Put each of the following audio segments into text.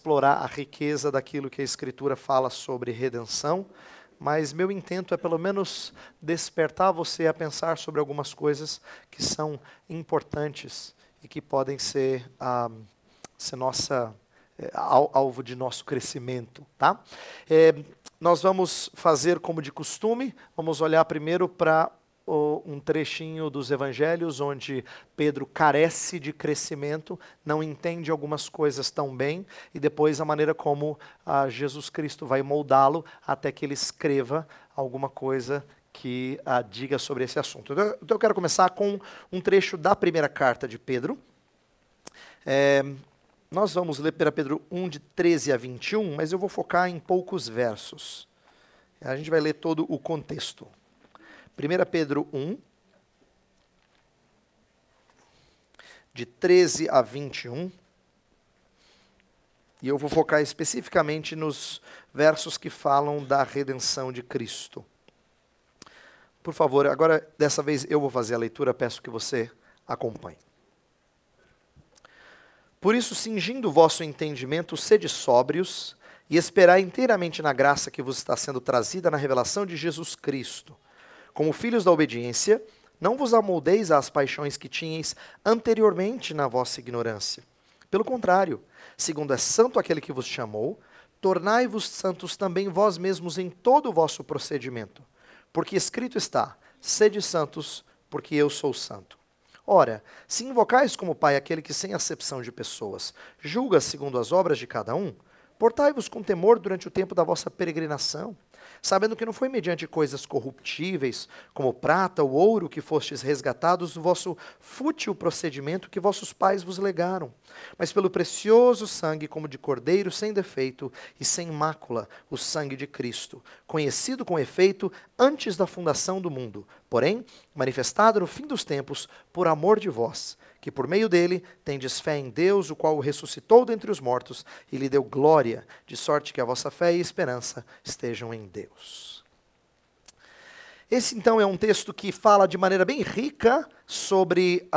explorar a riqueza daquilo que a Escritura fala sobre redenção, mas meu intento é pelo menos despertar você a pensar sobre algumas coisas que são importantes e que podem ser, alvo de nosso crescimento, tá? Nós vamos fazer como de costume, vamos olhar primeiro para um trechinho dos evangelhos onde Pedro carece de crescimento, não entende algumas coisas tão bem, e depois a maneira como Jesus Cristo vai moldá-lo até que ele escreva alguma coisa que diga sobre esse assunto. Então eu quero começar com um trecho da primeira carta de Pedro. Nós vamos ler 1 Pedro 1, de 13 a 21, mas eu vou focar em poucos versos. A gente vai ler todo o contexto. 1 Pedro 1, de 13 a 21, e eu vou focar especificamente nos versos que falam da redenção de Cristo. Por favor, agora, dessa vez eu vou fazer a leitura, peço que você acompanhe. Por isso, cingindo o vosso entendimento, sede sóbrios, e esperai inteiramente na graça que vos está sendo trazida na revelação de Jesus Cristo. Como filhos da obediência, não vos amoldeis às paixões que tinhais anteriormente na vossa ignorância. Pelo contrário, segundo é santo aquele que vos chamou, tornai-vos santos também vós mesmos em todo o vosso procedimento. Porque escrito está, sede santos, porque eu sou santo. Ora, se invocais como Pai aquele que sem acepção de pessoas julga segundo as obras de cada um, portai-vos com temor durante o tempo da vossa peregrinação, sabendo que não foi mediante coisas corruptíveis, como prata ou ouro, que fostes resgatados do vosso fútil procedimento que vossos pais vos legaram, mas pelo precioso sangue como de cordeiro sem defeito e sem mácula, o sangue de Cristo, conhecido com efeito antes da fundação do mundo, porém manifestado no fim dos tempos por amor de vós, que por meio dele tendes fé em Deus, o qual o ressuscitou dentre os mortos e lhe deu glória, de sorte que a vossa fé e esperança estejam em Deus. Esse então é um texto que fala de maneira bem rica sobre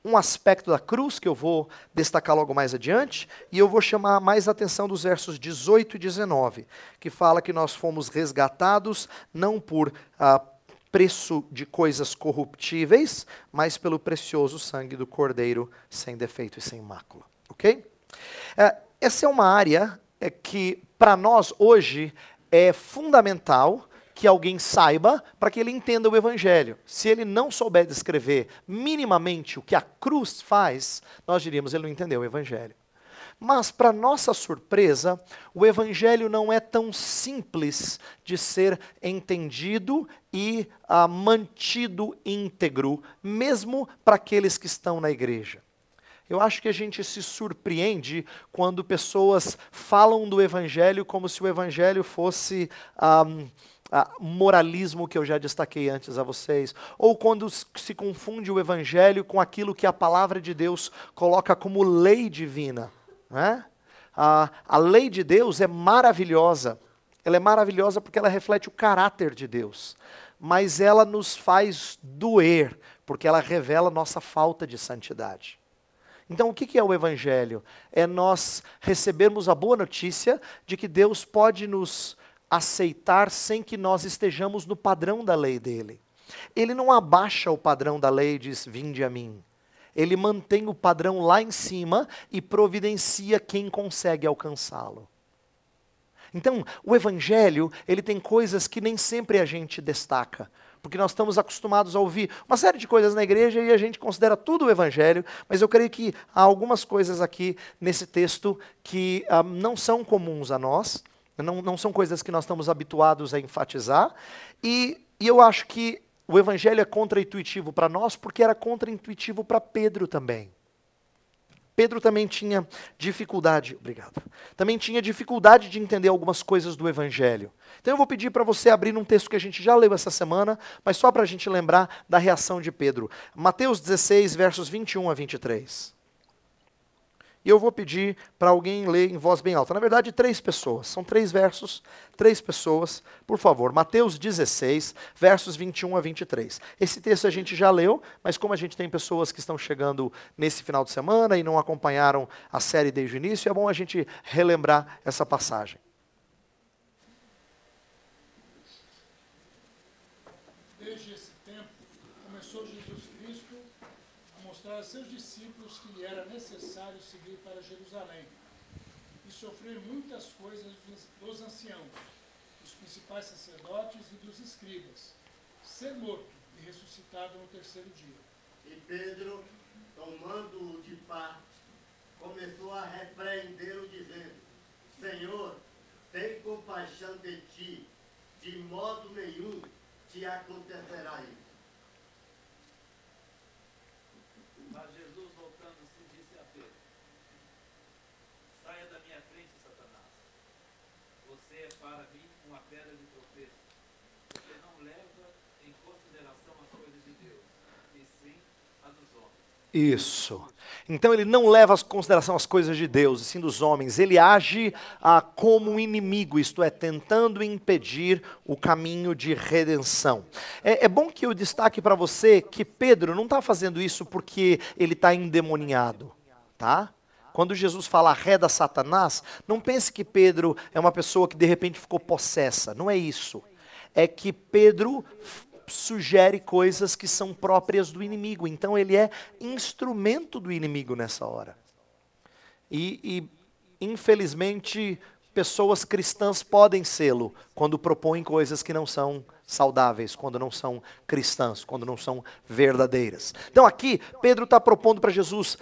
um aspecto da cruz, que eu vou destacar logo mais adiante, e eu vou chamar mais a atenção dos versos 18 e 19, que fala que nós fomos resgatados não por preço de coisas corruptíveis, mas pelo precioso sangue do Cordeiro sem defeito e sem mácula. Ok? Essa é uma área que, para nós, hoje, é fundamental que alguém saiba para que ele entenda o Evangelho. Se ele não souber descrever minimamente o que a cruz faz, nós diríamos, ele não entendeu o Evangelho. Mas, para nossa surpresa, o Evangelho não é tão simples de ser entendido e mantido íntegro, mesmo para aqueles que estão na igreja. Eu acho que a gente se surpreende quando pessoas falam do Evangelho como se o Evangelho fosse moralismo, que eu já destaquei antes a vocês, ou quando se confunde o Evangelho com aquilo que a palavra de Deus coloca como lei divina. A lei de Deus é maravilhosa. Ela é maravilhosa porque ela reflete o caráter de Deus. Mas ela nos faz doer, porque ela revela nossa falta de santidade. Então o que é o Evangelho? É nós recebermos a boa notícia de que Deus pode nos aceitar sem que nós estejamos no padrão da lei dele. Ele não abaixa o padrão da lei e diz, vinde a mim. Ele mantém o padrão lá em cima e providencia quem consegue alcançá-lo. Então, o Evangelho, ele tem coisas que nem sempre a gente destaca, porque nós estamos acostumados a ouvir uma série de coisas na igreja e a gente considera tudo o Evangelho, mas eu creio que há algumas coisas aqui nesse texto que não são comuns a nós, não são coisas que nós estamos habituados a enfatizar, e eu acho que o Evangelho é contraintuitivo para nós porque era contraintuitivo para Pedro também. Pedro também tinha dificuldade, também tinha dificuldade de entender algumas coisas do Evangelho. Então eu vou pedir para você abrir um texto que a gente já leu essa semana, mas só para a gente lembrar da reação de Pedro. Mateus 16, versos 21 a 23. E eu vou pedir para alguém ler em voz bem alta. Na verdade, 3 pessoas. São 3 versos, 3 pessoas. Por favor, Mateus 16, versos 21 a 23. Esse texto a gente já leu, mas como a gente tem pessoas que estão chegando nesse final de semana e não acompanharam a série desde o início, é bom a gente relembrar essa passagem. Desde esse tempo, começou Jesus Cristo a mostrar a seus discípulos que lhe era necessário seguir para Jerusalém e sofrer muitas coisas dos anciãos, dos principais sacerdotes e dos escribas, ser morto e ressuscitado no terceiro dia. E Pedro, tomando-o de parte, começou a repreendê-lo, dizendo: Senhor, tem compaixão de ti, de modo nenhum te acontecerá isso. Mas Jesus, voltando-se, disse a Pedro: Saia da minha frente, Satanás. Você é para mim uma pedra de tropeço, porque não leva em consideração as coisas de Deus, e sim a dos homens. Isso. Então ele não leva em consideração as coisas de Deus, e sim dos homens. Ele age como um inimigo, isto é, tentando impedir o caminho de redenção. É bom que eu destaque para você que Pedro não está fazendo isso porque ele está endemoniado, tá? Quando Jesus fala arreda Satanás, não pense que Pedro é uma pessoa que de repente ficou possessa. Não é isso. É que Pedro sugere coisas que são próprias do inimigo. Então ele é instrumento do inimigo nessa hora. E infelizmente, pessoas cristãs podem sê-lo quando propõem coisas que não são saudáveis, quando não são cristãs, quando não são verdadeiras. Então aqui, Pedro está propondo para Jesus: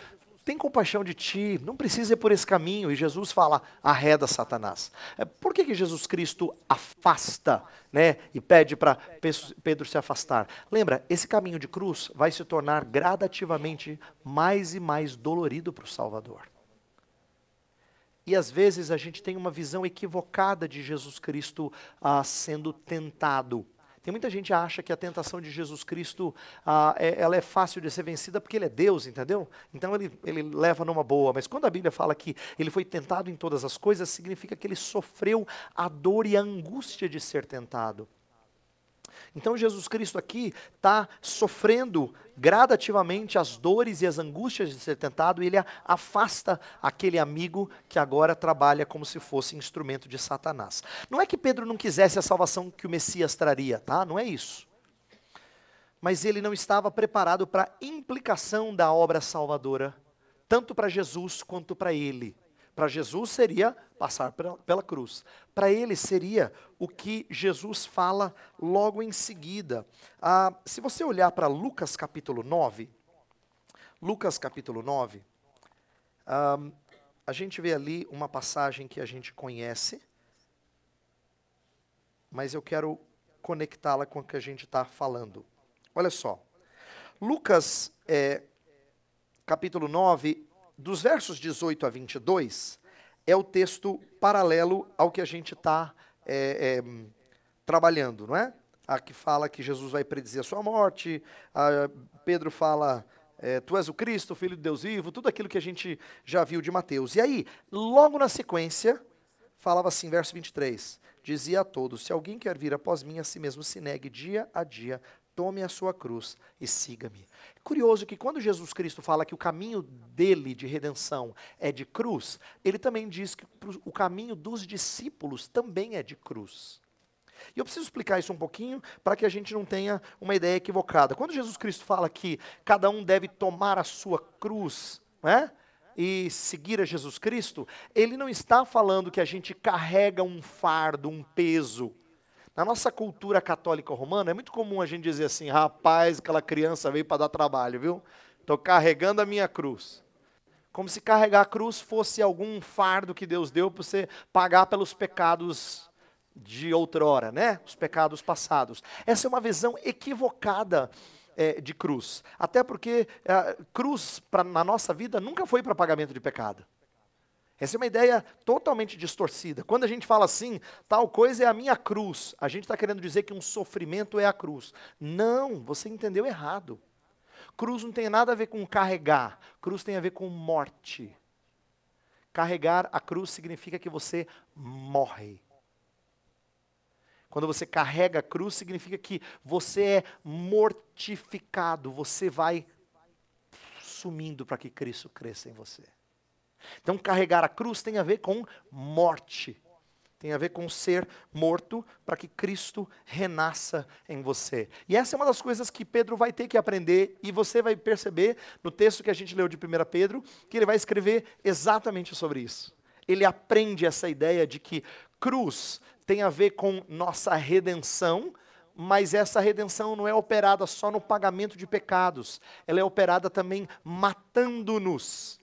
tem compaixão de ti, não precisa ir por esse caminho. E Jesus fala, arreda Satanás. Por que Jesus Cristo afasta, né, e pede para Pedro se afastar? Lembra, esse caminho de cruz vai se tornar gradativamente mais e mais dolorido para o Salvador. E às vezes a gente tem uma visão equivocada de Jesus Cristo sendo tentado. Tem muita gente que acha que a tentação de Jesus Cristo, ela é fácil de ser vencida porque ele é Deus, entendeu? Então ele leva numa boa. Mas quando a Bíblia fala que ele foi tentado em todas as coisas, significa que ele sofreu a dor e a angústia de ser tentado. Então Jesus Cristo aqui está sofrendo gradativamente as dores e as angústias de ser tentado, e ele afasta aquele amigo que agora trabalha como se fosse instrumento de Satanás. Não é que Pedro não quisesse a salvação que o Messias traria, tá? Não é isso. Mas ele não estava preparado para a implicação da obra salvadora, tanto para Jesus quanto para ele. Para Jesus seria passar pela cruz. Para ele seria o que Jesus fala logo em seguida. Se você olhar para Lucas capítulo 9, a gente vê ali uma passagem que a gente conhece, mas eu quero conectá-la com o que a gente está falando. Olha só, Lucas capítulo 9, dos versos 18 a 22, é o texto paralelo ao que a gente está trabalhando, não é? Aqui fala que Jesus vai predizer a sua morte, Pedro fala, tu és o Cristo, Filho de Deus vivo, tudo aquilo que a gente já viu de Mateus. E aí, logo na sequência, falava assim, verso 23, dizia a todos: se alguém quer vir após mim, a si mesmo se negue dia a dia, tome a sua cruz e siga-me. Curioso que quando Jesus Cristo fala que o caminho dele de redenção é de cruz, ele também diz que o caminho dos discípulos também é de cruz. E eu preciso explicar isso um pouquinho para que a gente não tenha uma ideia equivocada. Quando Jesus Cristo fala que cada um deve tomar a sua cruz, né, e seguir a Jesus Cristo, ele não está falando que a gente carrega um fardo, um peso. Na nossa cultura católica romana, é muito comum a gente dizer assim: rapaz, aquela criança veio para dar trabalho, viu? Estou carregando a minha cruz. Como se carregar a cruz fosse algum fardo que Deus deu para você pagar pelos pecados de outrora, né? Os pecados passados. Essa é uma visão equivocada de cruz. Até porque cruz, na nossa vida, nunca foi para pagamento de pecado. Essa é uma ideia totalmente distorcida. Quando a gente fala assim, tal coisa é a minha cruz, a gente está querendo dizer que um sofrimento é a cruz. Não, você entendeu errado. Cruz não tem nada a ver com carregar, cruz tem a ver com morte. Carregar a cruz significa que você morre. Quando você carrega a cruz, significa que você é mortificado, você vai sumindo para que Cristo cresça em você. Então, carregar a cruz tem a ver com morte. Tem a ver com ser morto para que Cristo renasça em você. E essa é uma das coisas que Pedro vai ter que aprender, e você vai perceber no texto que a gente leu de 1 Pedro, que ele vai escrever exatamente sobre isso. Ele aprende essa ideia de que cruz tem a ver com nossa redenção, mas essa redenção não é operada só no pagamento de pecados, ela é operada também matando-nos,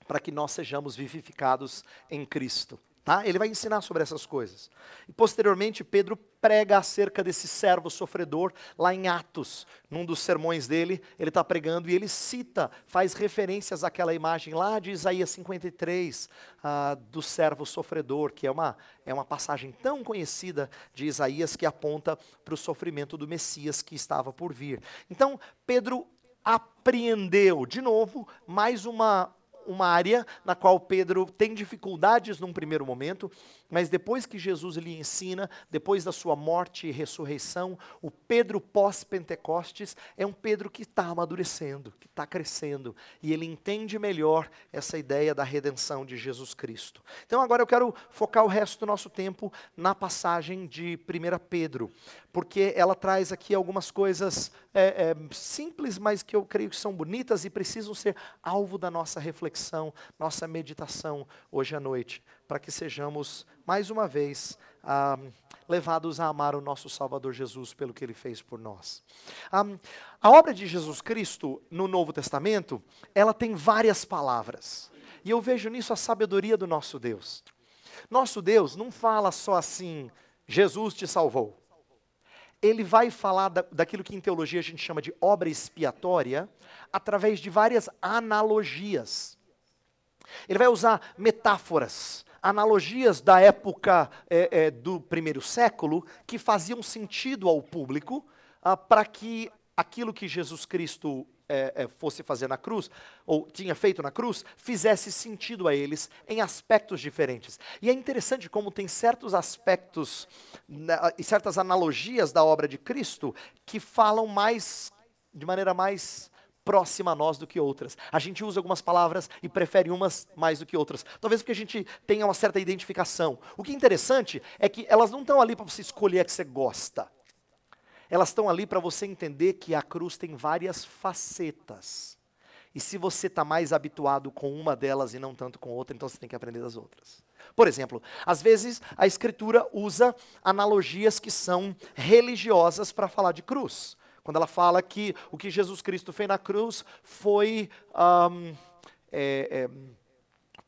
para que nós sejamos vivificados em Cristo. Tá? Ele vai ensinar sobre essas coisas. E posteriormente Pedro prega acerca desse servo sofredor lá em Atos. Num dos sermões dele, ele está pregando e ele cita, faz referências àquela imagem lá de Isaías 53, do servo sofredor, que é uma passagem tão conhecida de Isaías que aponta para o sofrimento do Messias que estava por vir. Então, Pedro apreendeu, de novo, mais uma área na qual Pedro tem dificuldades num primeiro momento, mas depois que Jesus lhe ensina, depois da sua morte e ressurreição, o Pedro pós-Pentecostes é um Pedro que está amadurecendo, que está crescendo, e ele entende melhor essa ideia da redenção de Jesus Cristo. Então agora eu quero focar o resto do nosso tempo na passagem de 1 Pedro, porque ela traz aqui algumas coisas simples, mas que eu creio que são bonitas e precisam ser alvo da nossa reflexão, nossa meditação hoje à noite, para que sejamos, mais uma vez, levados a amar o nosso Salvador Jesus pelo que Ele fez por nós. A obra de Jesus Cristo no Novo Testamento, ela tem várias palavras, e eu vejo nisso a sabedoria do nosso Deus. Nosso Deus não fala só assim, Jesus te salvou. Ele vai falar daquilo que em teologia a gente chama de obra expiatória, através de várias analogias. Ele vai usar metáforas, analogias da época do primeiro século, que faziam sentido ao público, para que aquilo que Jesus Cristo fosse fazer na cruz, ou tinha feito na cruz, fizesse sentido a eles em aspectos diferentes. E é interessante como tem certos aspectos e certas analogias da obra de Cristo que falam de maneira mais próxima a nós do que outras. A gente usa algumas palavras e prefere umas mais do que outras. Talvez porque a gente tenha uma certa identificação. O que é interessante é que elas não estão ali para você escolher a que você gosta. Elas estão ali para você entender que a cruz tem várias facetas. E se você está mais habituado com uma delas e não tanto com outra, então você tem que aprender das outras. Por exemplo, às vezes a Escritura usa analogias que são religiosas para falar de cruz. Quando ela fala que o que Jesus Cristo fez na cruz foi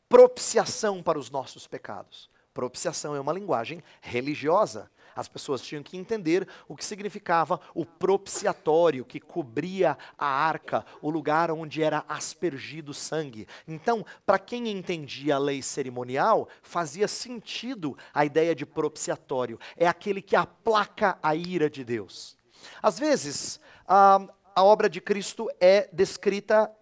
propiciação para os nossos pecados. Propiciação é uma linguagem religiosa. As pessoas tinham que entender o que significava o propiciatório, que cobria a arca, o lugar onde era aspergido sangue. Então, para quem entendia a lei cerimonial, fazia sentido a ideia de propiciatório. É aquele que aplaca a ira de Deus. Às vezes, a obra de Cristo é descrita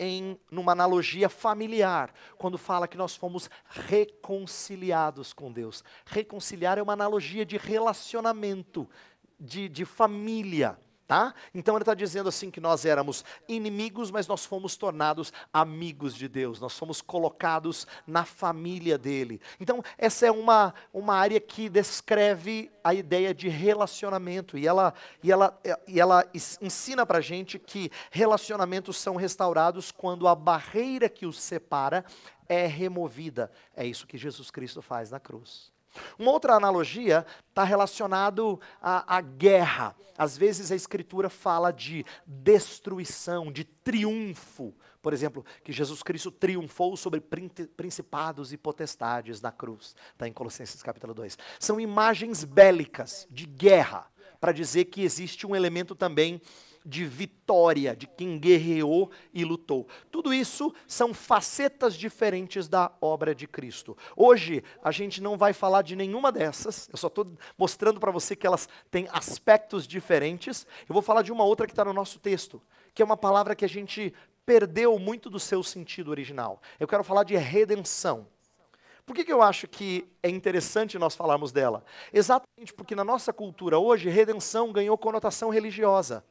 numa analogia familiar, quando fala que nós fomos reconciliados com Deus. Reconciliar é uma analogia de relacionamento, de família. Tá? Então ele está dizendo assim que nós éramos inimigos, mas nós fomos tornados amigos de Deus. Nós fomos colocados na família dele. Então essa é uma área que descreve a ideia de relacionamento. E ela ensina para a gente que relacionamentos são restaurados quando a barreira que os separa é removida. É isso que Jesus Cristo faz na cruz. Uma outra analogia está relacionado à guerra. Às vezes a Escritura fala de destruição, de triunfo. Por exemplo, que Jesus Cristo triunfou sobre principados e potestades na cruz. Está em Colossenses capítulo 2. São imagens bélicas, de guerra, para dizer que existe um elemento também de vitória, de quem guerreou e lutou. Tudo isso são facetas diferentes da obra de Cristo. Hoje, a gente não vai falar de nenhuma dessas, eu só estou mostrando para você que elas têm aspectos diferentes. Eu vou falar de uma outra que está no nosso texto, que é uma palavra que a gente perdeu muito do seu sentido original. Eu quero falar de redenção. Por que eu acho que é interessante nós falarmos dela? Exatamente porque na nossa cultura hoje, redenção ganhou conotação religiosa.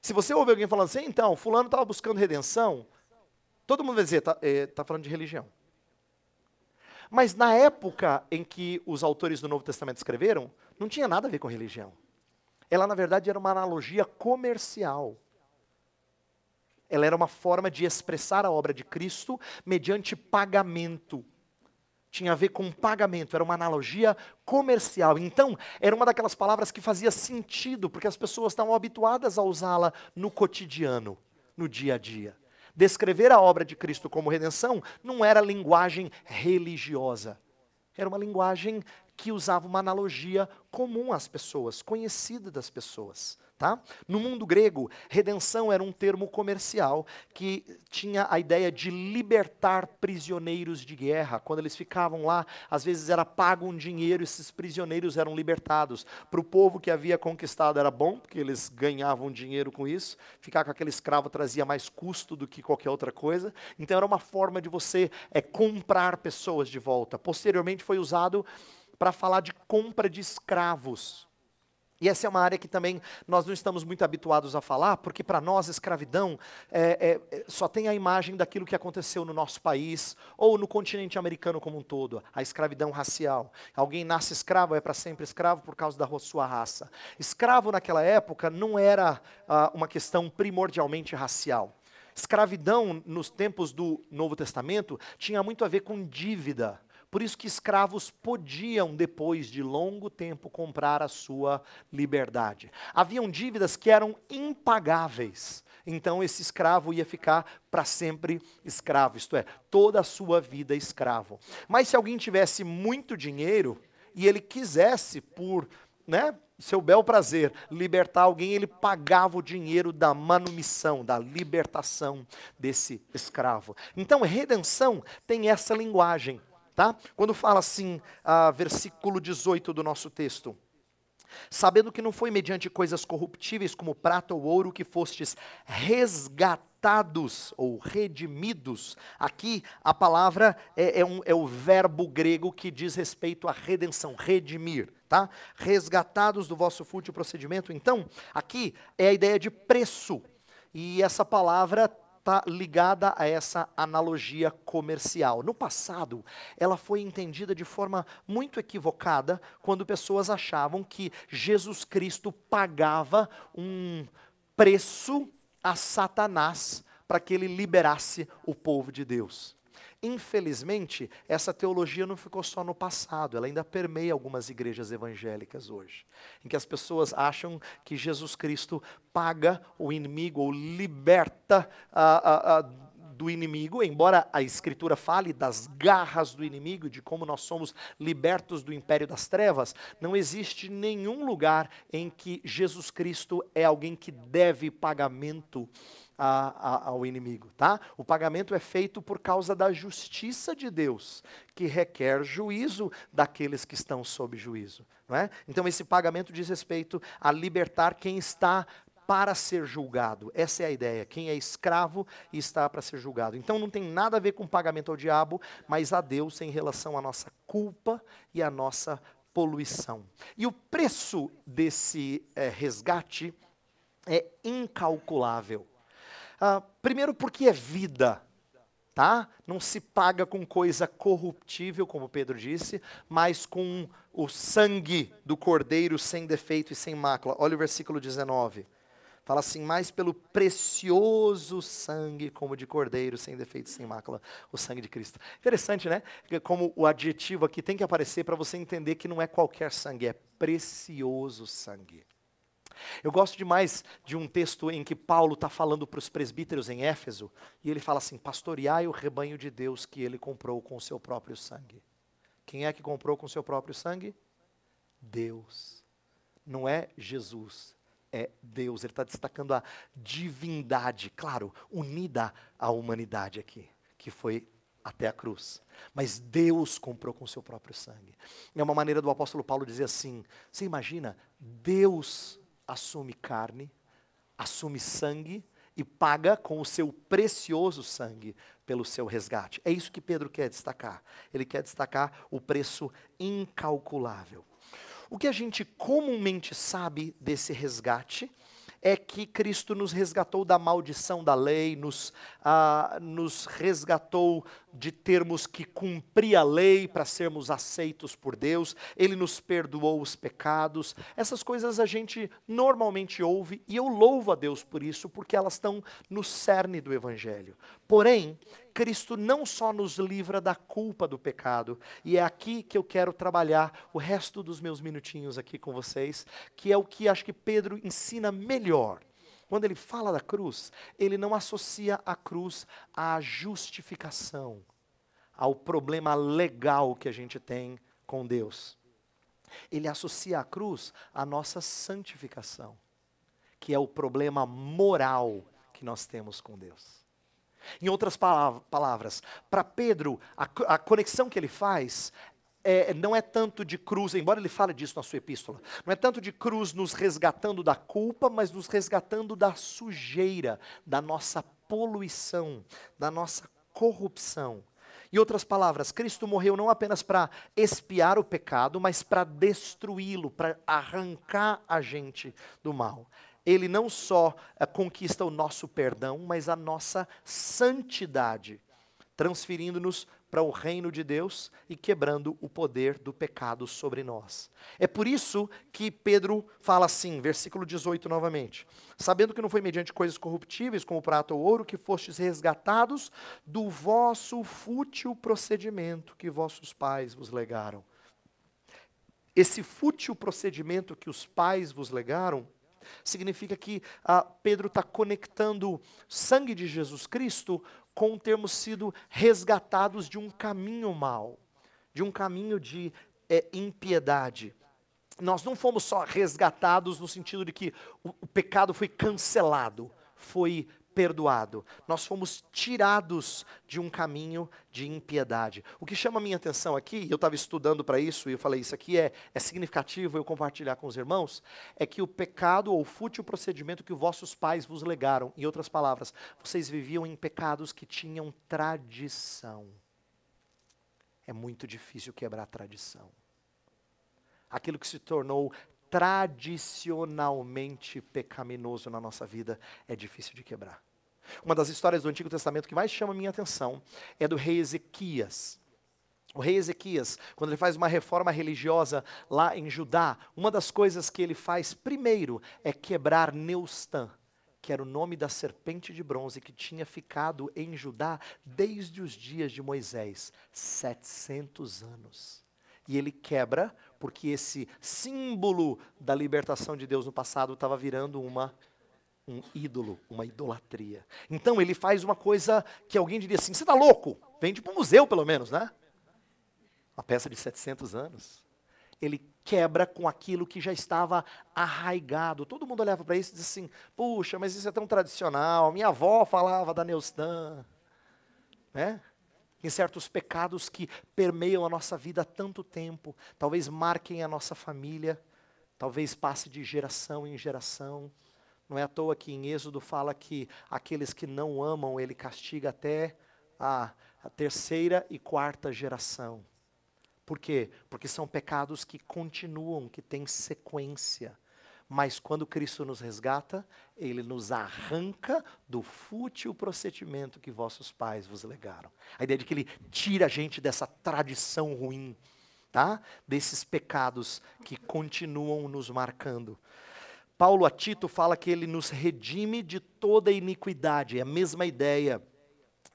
Se você ouve alguém falando assim, então, fulano estava buscando redenção, todo mundo vai dizer, tá falando de religião. Mas na época em que os autores do Novo Testamento escreveram, não tinha nada a ver com religião. Ela, na verdade, era uma analogia comercial. Ela era uma forma de expressar a obra de Cristo mediante pagamento. Tinha a ver com pagamento, era uma analogia comercial. Então, era uma daquelas palavras que fazia sentido, porque as pessoas estavam habituadas a usá-la no cotidiano, no dia a dia. Descrever a obra de Cristo como redenção não era linguagem religiosa. Era uma linguagem que usava uma analogia comum às pessoas, conhecida das pessoas. Tá? No mundo grego, redenção era um termo comercial que tinha a ideia de libertar prisioneiros de guerra. Quando eles ficavam lá, às vezes era pago um dinheiro e esses prisioneiros eram libertados. Para o povo que havia conquistado era bom, porque eles ganhavam dinheiro com isso. Ficar com aquele escravo trazia mais custo do que qualquer outra coisa. Então era uma forma de você comprar pessoas de volta. Posteriormente foi usado para falar de compra de escravos. E essa é uma área que também nós não estamos muito habituados a falar, porque para nós escravidão só tem a imagem daquilo que aconteceu no nosso país, ou no continente americano como um todo, a escravidão racial. Alguém nasce escravo, é para sempre escravo por causa da sua raça. Escravo naquela época não era uma questão primordialmente racial. Escravidão nos tempos do Novo Testamento tinha muito a ver com dívida. Por isso que escravos podiam, depois de longo tempo, comprar a sua liberdade. Haviam dívidas que eram impagáveis. Então esse escravo ia ficar para sempre escravo, isto é, toda a sua vida escravo. Mas se alguém tivesse muito dinheiro e ele quisesse, por seu bel prazer, libertar alguém, ele pagava o dinheiro da manumissão, da libertação desse escravo. Então redenção tem essa linguagem. Tá? Quando fala assim, versículo 18 do nosso texto, sabendo que não foi mediante coisas corruptíveis como prata ou ouro que fostes resgatados ou redimidos. Aqui a palavra é o verbo grego que diz respeito à redenção, redimir. Tá? Resgatados do vosso fútil procedimento. Então, aqui é a ideia de preço. E essa palavra está ligada a essa analogia comercial. No passado, ela foi entendida de forma muito equivocada, quando pessoas achavam que Jesus Cristo pagava um preço a Satanás para que ele liberasse o povo de Deus. Infelizmente, essa teologia não ficou só no passado, ela ainda permeia algumas igrejas evangélicas hoje, em que as pessoas acham que Jesus Cristo paga o inimigo ou liberta do inimigo, embora a Escritura fale das garras do inimigo, de como nós somos libertos do império das trevas, não existe nenhum lugar em que Jesus Cristo é alguém que deve pagamento ao inimigo, tá? O pagamento é feito por causa da justiça de Deus, que requer juízo daqueles que estão sob juízo, não é? Então esse pagamento diz respeito a libertar quem está para ser julgado. Essa é a ideia, quem é escravo e está para ser julgado. Então não tem nada a ver com pagamento ao diabo, mas a Deus em relação à nossa culpa e à nossa poluição. E o preço desse resgate é incalculável. Primeiro porque é vida, tá? Não se paga com coisa corruptível, como Pedro disse, mas com o sangue do cordeiro sem defeito e sem mácula. Olha o versículo 19. Fala assim, mas pelo precioso sangue, como de cordeiro, sem defeito e sem mácula, o sangue de Cristo. Interessante, né? Como o adjetivo aqui tem que aparecer para você entender que não é qualquer sangue, é precioso sangue. Eu gosto demais de um texto em que Paulo está falando para os presbíteros em Éfeso, e ele fala assim, pastoreai o rebanho de Deus que ele comprou com o seu próprio sangue. Quem é que comprou com o seu próprio sangue? Deus. Não é Jesus, é Deus. Ele está destacando a divindade, claro, unida à humanidade aqui, que foi até a cruz. Mas Deus comprou com o seu próprio sangue. É uma maneira do apóstolo Paulo dizer assim, você imagina, Deus assume carne, assume sangue e paga com o seu precioso sangue pelo seu resgate. É isso que Pedro quer destacar. Ele quer destacar o preço incalculável. O que a gente comumente sabe desse resgate é que Cristo nos resgatou da maldição da lei, nos resgatou de termos que cumprir a lei para sermos aceitos por Deus. Ele nos perdoou os pecados. Essas coisas a gente normalmente ouve e eu louvo a Deus por isso, porque elas estão no cerne do Evangelho. Porém, Cristo não só nos livra da culpa do pecado, e é aqui que eu quero trabalhar o resto dos meus minutinhos aqui com vocês, que é o que acho que Pedro ensina melhor. Quando ele fala da cruz, ele não associa a cruz à justificação, ao problema legal que a gente tem com Deus. Ele associa a cruz à nossa santificação, que é o problema moral que nós temos com Deus. Em outras palavras, para Pedro, a conexão que ele faz não é tanto de cruz, embora ele fale disso na sua epístola, não é tanto de cruz nos resgatando da culpa, mas nos resgatando da sujeira, da nossa poluição, da nossa corrupção. Em outras palavras, Cristo morreu não apenas para expiar o pecado, mas para destruí-lo, para arrancar a gente do mal. Ele não só conquista o nosso perdão, mas a nossa santidade, transferindo-nos para o reino de Deus e quebrando o poder do pecado sobre nós. É por isso que Pedro fala assim, versículo 18 novamente: sabendo que não foi mediante coisas corruptíveis, como prata ou ouro, que fostes resgatados do vosso fútil procedimento que vossos pais vos legaram. Esse fútil procedimento que os pais vos legaram significa que Pedro está conectando o sangue de Jesus Cristo com termos sido resgatados de um caminho mau, de um caminho de impiedade. Nós não fomos só resgatados no sentido de que o pecado foi cancelado, foi perdoado. Nós fomos tirados de um caminho de impiedade. O que chama a minha atenção aqui, eu estava estudando para isso e eu falei, isso aqui é significativo eu compartilhar com os irmãos, é que o pecado ou o fútil procedimento que os vossos pais vos legaram, em outras palavras, vocês viviam em pecados que tinham tradição. É muito difícil quebrar a tradição. Aquilo que se tornou tradicionalmente pecaminoso na nossa vida é difícil de quebrar. Uma das histórias do Antigo Testamento que mais chama a minha atenção é do rei Ezequias. O rei Ezequias, quando ele faz uma reforma religiosa lá em Judá, uma das coisas que ele faz primeiro é quebrar Neustã, que era o nome da serpente de bronze que tinha ficado em Judá desde os dias de Moisés, 700 anos. E ele quebra, porque esse símbolo da libertação de Deus no passado estava virando um ídolo, uma idolatria. Então ele faz uma coisa que alguém diria assim, você está louco? Vende para um museu pelo menos, né? Uma peça de 700 anos. Ele quebra com aquilo que já estava arraigado. Todo mundo olhava para isso e dizia assim, puxa, mas isso é tão tradicional, minha avó falava da Neustã, né? Em certos pecados que permeiam a nossa vida há tanto tempo, talvez marquem a nossa família, talvez passe de geração em geração. Não é à toa que em Êxodo fala que aqueles que não amam, ele castiga até a terceira e quarta geração. Por quê? Porque são pecados que continuam, que têm sequência. Mas quando Cristo nos resgata, Ele nos arranca do fútil procedimento que vossos pais vos legaram. A ideia de que Ele tira a gente dessa tradição ruim, tá? Desses pecados que continuam nos marcando. Paulo a Tito fala que Ele nos redime de toda iniquidade. É a mesma ideia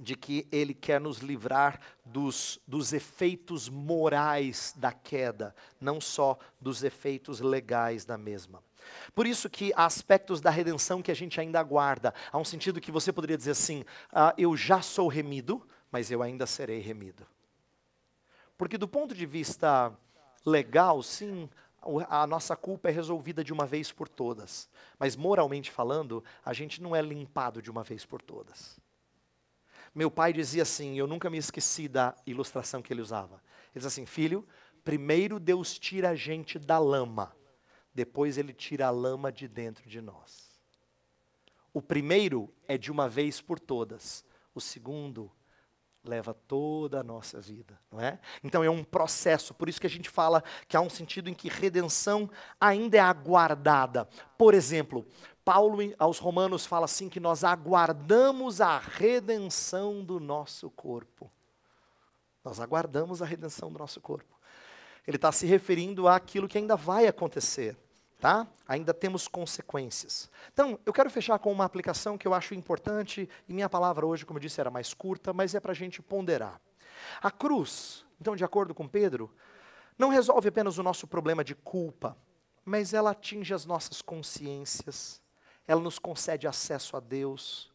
de que Ele quer nos livrar dos efeitos morais da queda, não só dos efeitos legais da mesma. Por isso que há aspectos da redenção que a gente ainda aguarda. Há um sentido que você poderia dizer assim, eu já sou remido, mas eu ainda serei remido. Porque do ponto de vista legal, sim, a nossa culpa é resolvida de uma vez por todas. Mas moralmente falando, a gente não é limpado de uma vez por todas. Meu pai dizia assim, eu nunca me esqueci da ilustração que ele usava. Ele diz assim, filho, primeiro Deus tira a gente da lama, depois Ele tira a lama de dentro de nós. O primeiro é de uma vez por todas, o segundo leva toda a nossa vida, não é? Então é um processo, por isso que a gente fala que há um sentido em que redenção ainda é aguardada. Por exemplo, Paulo aos Romanos fala assim que nós aguardamos a redenção do nosso corpo. Nós aguardamos a redenção do nosso corpo. Ele está se referindo àquilo que ainda vai acontecer. Tá? Ainda temos consequências. Então, eu quero fechar com uma aplicação que eu acho importante, e minha palavra hoje, como eu disse, era mais curta, mas é para a gente ponderar. A cruz, então, de acordo com Pedro, não resolve apenas o nosso problema de culpa, mas ela atinge as nossas consciências, ela nos concede acesso a Deus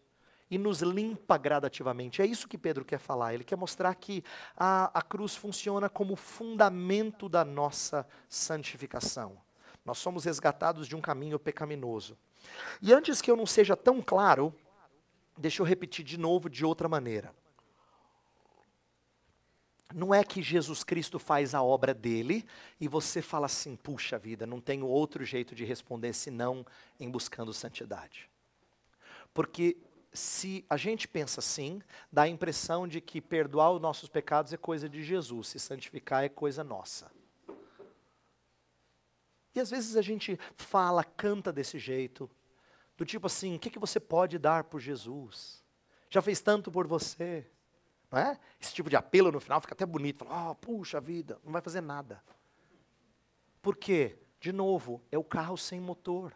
e nos limpa gradativamente. É isso que Pedro quer falar, ele quer mostrar que a cruz funciona como fundamento da nossa santificação. Nós somos resgatados de um caminho pecaminoso. E antes que eu não seja tão claro, deixa eu repetir de novo de outra maneira. Não é que Jesus Cristo faz a obra dele e você fala assim, puxa vida, não tenho outro jeito de responder senão em buscando santidade. Porque se a gente pensa assim, dá a impressão de que perdoar os nossos pecados é coisa de Jesus, se santificar é coisa nossa. E às vezes a gente fala, canta desse jeito, do tipo assim, o que você pode dar por Jesus? Já fez tanto por você, não é? Esse tipo de apelo no final fica até bonito, fala, puxa vida, não vai fazer nada. Por quê? De novo, é o carro sem motor.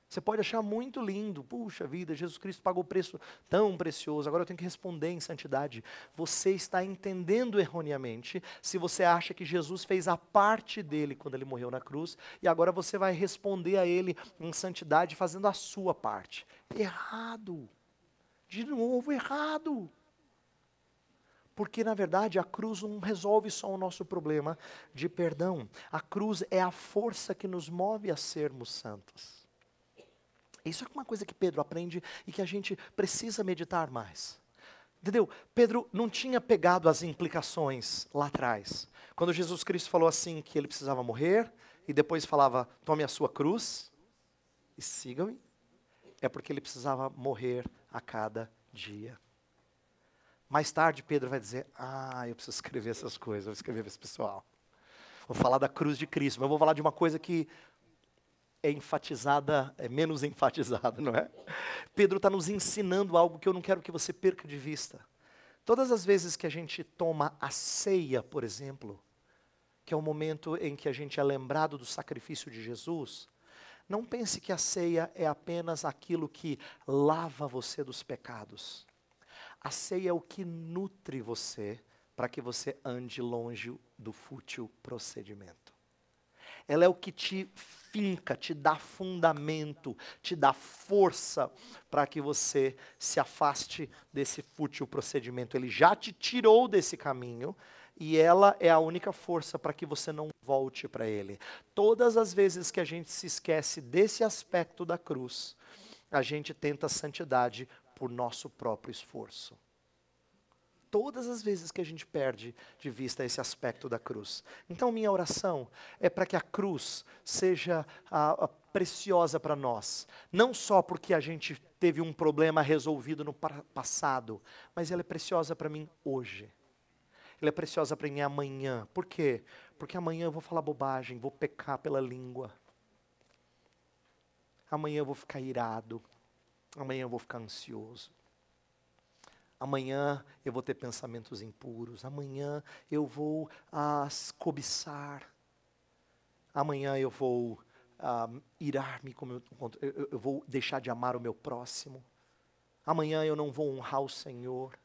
Você pode achar muito lindo, puxa vida, Jesus Cristo pagou o preço tão precioso, agora eu tenho que responder em santidade. Você está entendendo erroneamente se você acha que Jesus fez a parte dele quando ele morreu na cruz, e agora você vai responder a ele em santidade fazendo a sua parte. Errado. De novo, errado. Porque, na verdade, a cruz não resolve só o nosso problema de perdão. A cruz é a força que nos move a sermos santos. Isso é uma coisa que Pedro aprende e que a gente precisa meditar mais. Entendeu? Pedro não tinha pegado as implicações lá atrás. Quando Jesus Cristo falou assim que ele precisava morrer, e depois falava, tome a sua cruz e siga-me, é porque ele precisava morrer a cada dia. Mais tarde Pedro vai dizer, eu preciso escrever essas coisas, vou escrever para esse pessoal. Vou falar da cruz de Cristo, mas eu vou falar de uma coisa que é enfatizada, é menos enfatizada, não é? Pedro está nos ensinando algo que eu não quero que você perca de vista. Todas as vezes que a gente toma a ceia, por exemplo, que é o momento em que a gente é lembrado do sacrifício de Jesus, não pense que a ceia é apenas aquilo que lava você dos pecados. A ceia é o que nutre você para que você ande longe do fútil procedimento. Ela é o que te finca, te dá fundamento, te dá força para que você se afaste desse fútil procedimento. Ele já te tirou desse caminho e ela é a única força para que você não volte para ele. Todas as vezes que a gente se esquece desse aspecto da cruz, a gente tenta a santidade por nosso próprio esforço. Todas as vezes que a gente perde de vista esse aspecto da cruz. Então, minha oração é para que a cruz seja preciosa para nós. Não só porque a gente teve um problema resolvido no passado, mas ela é preciosa para mim hoje. Ela é preciosa para mim amanhã. Por quê? Porque amanhã eu vou falar bobagem, vou pecar pela língua. Amanhã eu vou ficar irado. Amanhã eu vou ficar ansioso. Amanhã eu vou ter pensamentos impuros. Amanhã eu vou cobiçar. Amanhã eu vou irar-me, eu vou deixar de amar o meu próximo. Amanhã eu não vou honrar o Senhor.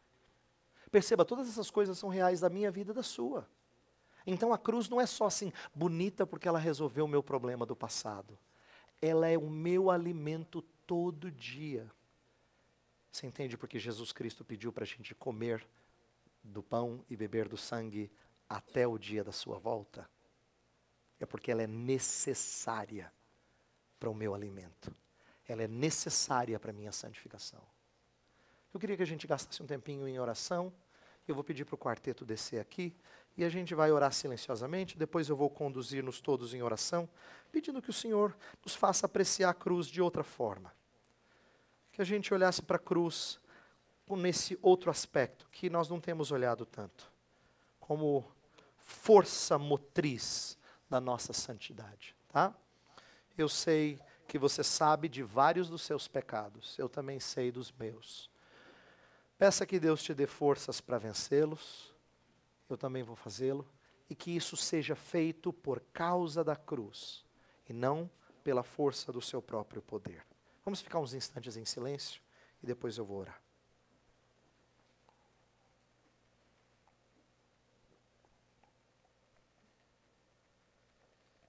Perceba, todas essas coisas são reais da minha vida e da sua. Então a cruz não é só assim, bonita porque ela resolveu o meu problema do passado. Ela é o meu alimento todo dia. Você entende porque Jesus Cristo pediu para a gente comer do pão e beber do sangue até o dia da sua volta? É porque ela é necessária para o meu alimento. Ela é necessária para a minha santificação. Eu queria que a gente gastasse um tempinho em oração. Eu vou pedir para o quarteto descer aqui e a gente vai orar silenciosamente. Depois eu vou conduzir-nos todos em oração, pedindo que o Senhor nos faça apreciar a cruz de outra forma. Que a gente olhasse para a cruz nesse outro aspecto que nós não temos olhado tanto, como força motriz da nossa santidade, tá? Eu sei que você sabe de vários dos seus pecados, eu também sei dos meus. Peça que Deus te dê forças para vencê-los, eu também vou fazê-lo, e que isso seja feito por causa da cruz, e não pela força do seu próprio poder. Vamos ficar uns instantes em silêncio, e depois eu vou orar.